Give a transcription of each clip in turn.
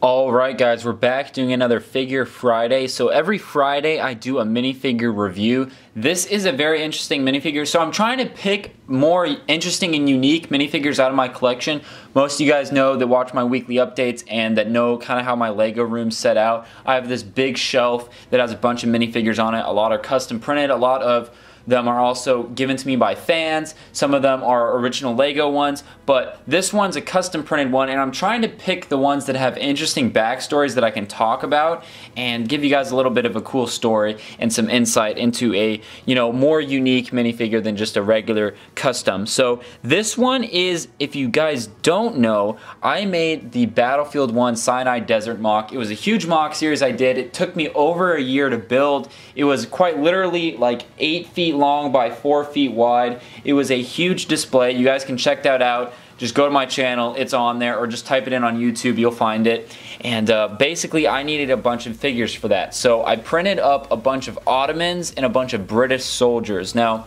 Alright guys, we're back doing another Figure Friday. So every Friday I do a minifigure review. This is a very interesting minifigure. So I'm trying to pick more interesting and unique minifigures out of my collection. Most of you guys know that watch my weekly updates and that know kind of how my Lego room's set out. I have this big shelf that has a bunch of minifigures on it. A lot are custom printed, a lot of them are also given to me by fans. Some of them are original Lego ones, but this one's a custom printed one, and I'm trying to pick the ones that have interesting backstories that I can talk about and give you guys a little bit of a cool story and some insight into a, more unique minifigure than just a regular custom. So this one is, if you guys don't know, I made the Battlefield 1 Sinai Desert MOC. It was a huge MOC series I did. It took me over a year to build. It was quite literally like 8 feet long by 4 feet wide. It was a huge display. You guys can check that out. Just go to my channel, it's on there, or just type it in on YouTube, you'll find it. And basically I needed a bunch of figures for that. So I printed up a bunch of Ottomans and a bunch of British soldiers. Now,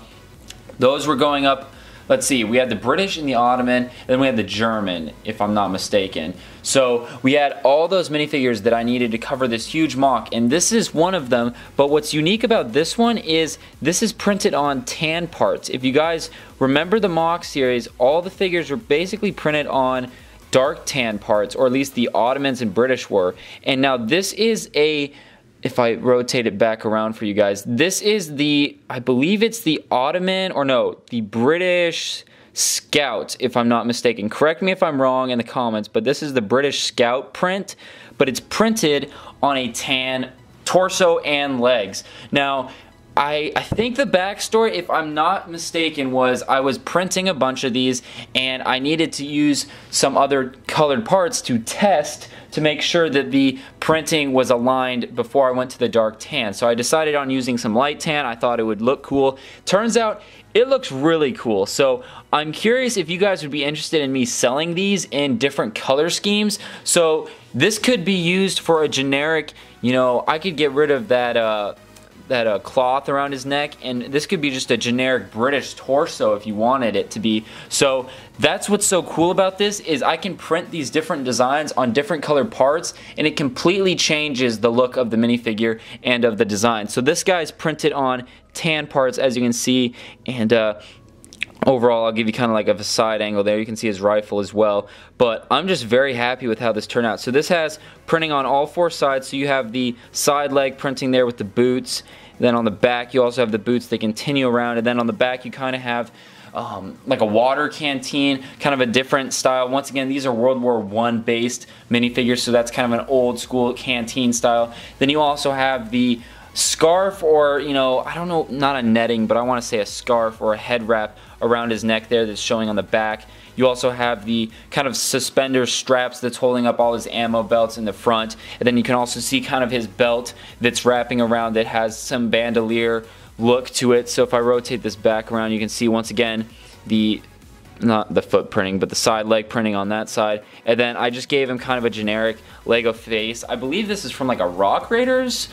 those were going up. Let's see, we had the British and the Ottoman, then we had the German, if I'm not mistaken. So we had all those minifigures that I needed to cover this huge MOC, and this is one of them. But what's unique about this one is this is printed on tan parts. If you guys remember the MOC series, all the figures were basically printed on dark tan parts, or at least the Ottomans and British were. And now this is a... If I rotate it back around for you guys, this is the, I believe it's the Ottoman, or no, the British Scout, if I'm not mistaken. Correct me if I'm wrong in the comments, but this is the British Scout print, but it's printed on a tan torso and legs. Now, I think the backstory, if I'm not mistaken, was I was printing a bunch of these and I needed to use some other colored parts to test to make sure that the printing was aligned before I went to the dark tan. So I decided on using some light tan. I thought it would look cool. Turns out it looks really cool. So I'm curious if you guys would be interested in me selling these in different color schemes. So this could be used for a generic, I could get rid of that cloth around his neck, and this could be just a generic British torso if you wanted it to be. So that's what's so cool about this, is I can print these different designs on different colored parts, and it completely changes the look of the minifigure and of the design. So this guy's printed on tan parts, as you can see, and overall, I'll give you kind of like a side angle there. You can see his rifle as well. But I'm just very happy with how this turned out. So this has printing on all 4 sides. So you have the side leg printing there with the boots. Then on the back, you also have the boots that continue around. And then on the back, you kind of have like a water canteen, kind of a different style. Once again, these are World War I based minifigures, so that's kind of an old school canteen style. Then you also have the scarf, or I don't know, not a netting, but I want to say a scarf or a head wrap around his neck there that's showing on the back. You also have the kind of suspender straps that's holding up all his ammo belts in the front, and then you can also see kind of his belt that's wrapping around that has some bandolier look to it. So if I rotate this back around, you can see once again not the foot printing, but the side leg printing on that side. And then I just gave him kind of a generic Lego face. I believe this is from like a Rock Raiders,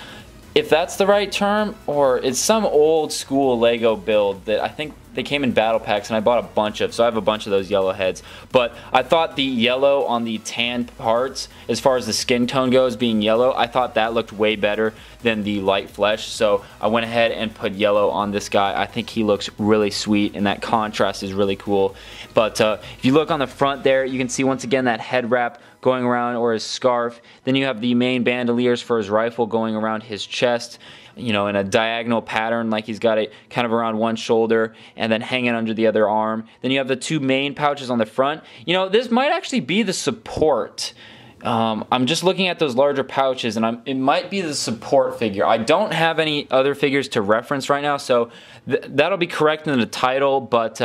if that's the right term, or it's some old school Lego build that I think they came in battle packs, and I bought a bunch of, so I have a bunch of those yellow heads. But I thought the yellow on the tan parts, as far as the skin tone goes, being yellow, I thought that looked way better than the light flesh, so I went ahead and put yellow on this guy. I think he looks really sweet, and that contrast is really cool. But if you look on the front there, you can see once again that head wrap going around, or his scarf. Then you have the main bandoliers for his rifle going around his chest, in a diagonal pattern, like he's got it kind of around one shoulder and then hanging under the other arm. Then you have the 2 main pouches on the front. This might actually be the support. I'm just looking at those larger pouches, and it might be the support figure. I don't have any other figures to reference right now, so that'll be correct in the title, but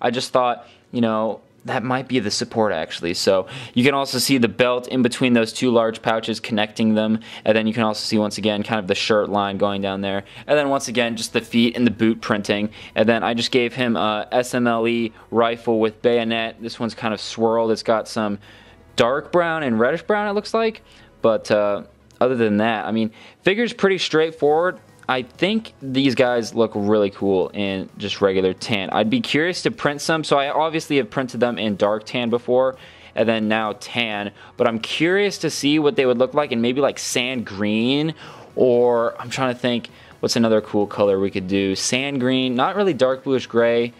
I just thought, that might be the support actually. So you can also see the belt in between those 2 large pouches connecting them, and then you can also see once again kind of the shirt line going down there, and then once again just the feet and the boot printing. And then I just gave him a SMLE rifle with bayonet. This one's kind of swirled. It's got some dark brown and reddish brown, it looks like, but other than that, I mean, figure's pretty straightforward. I think these guys look really cool in just regular tan. I'd be curious to print some, so I obviously have printed them in dark tan before, and then now tan. But I'm curious to see what they would look like in maybe like sand green, or I'm trying to think what's another cool color we could do. Sand green, not really dark bluish gray,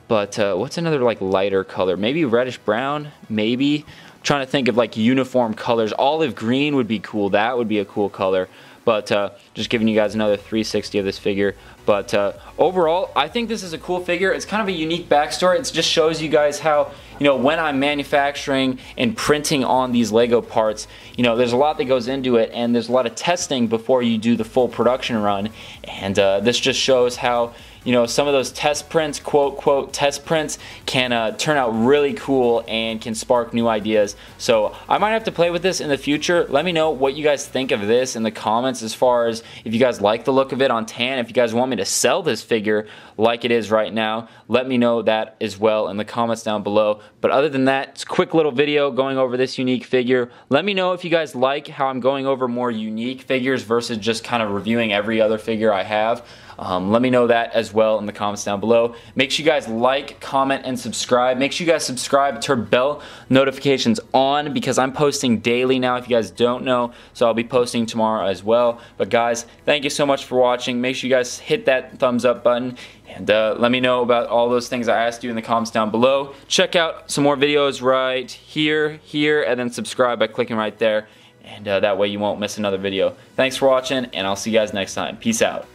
but what's another like lighter color? Maybe reddish brown, maybe. I'm trying to think of like uniform colors. Olive green would be cool. That would be a cool color. But just giving you guys another 360 of this figure. But overall, I think this is a cool figure. It's kind of a unique backstory. It just shows you guys how, you know, when I'm manufacturing and printing on these Lego parts, you know, there's a lot that goes into it, and there's a lot of testing before you do the full production run. And this just shows how, you know, some of those test prints, quote test prints, can turn out really cool and can spark new ideas. So I might have to play with this in the future. Let me know what you guys think of this in the comments, as far as if you guys like the look of it on tan. If you guys want me to sell this figure like it is right now, let me know that as well in the comments down below. But other than that, it's a quick little video going over this unique figure. Let me know if you guys like how I'm going over more unique figures versus just kind of reviewing every other figure I have. Let me know that as well in the comments down below. Make sure you guys like, comment, and subscribe. Make sure you guys subscribe, turn bell notifications on, because I'm posting daily now, if you guys don't know. So I'll be posting tomorrow as well. But guys, thank you so much for watching. Make sure you guys hit that thumbs up button, and let me know about all those things I asked you in the comments down below. Check out some more videos right here, and then subscribe by clicking right there. And that way you won't miss another video. Thanks for watching, and I'll see you guys next time. Peace out.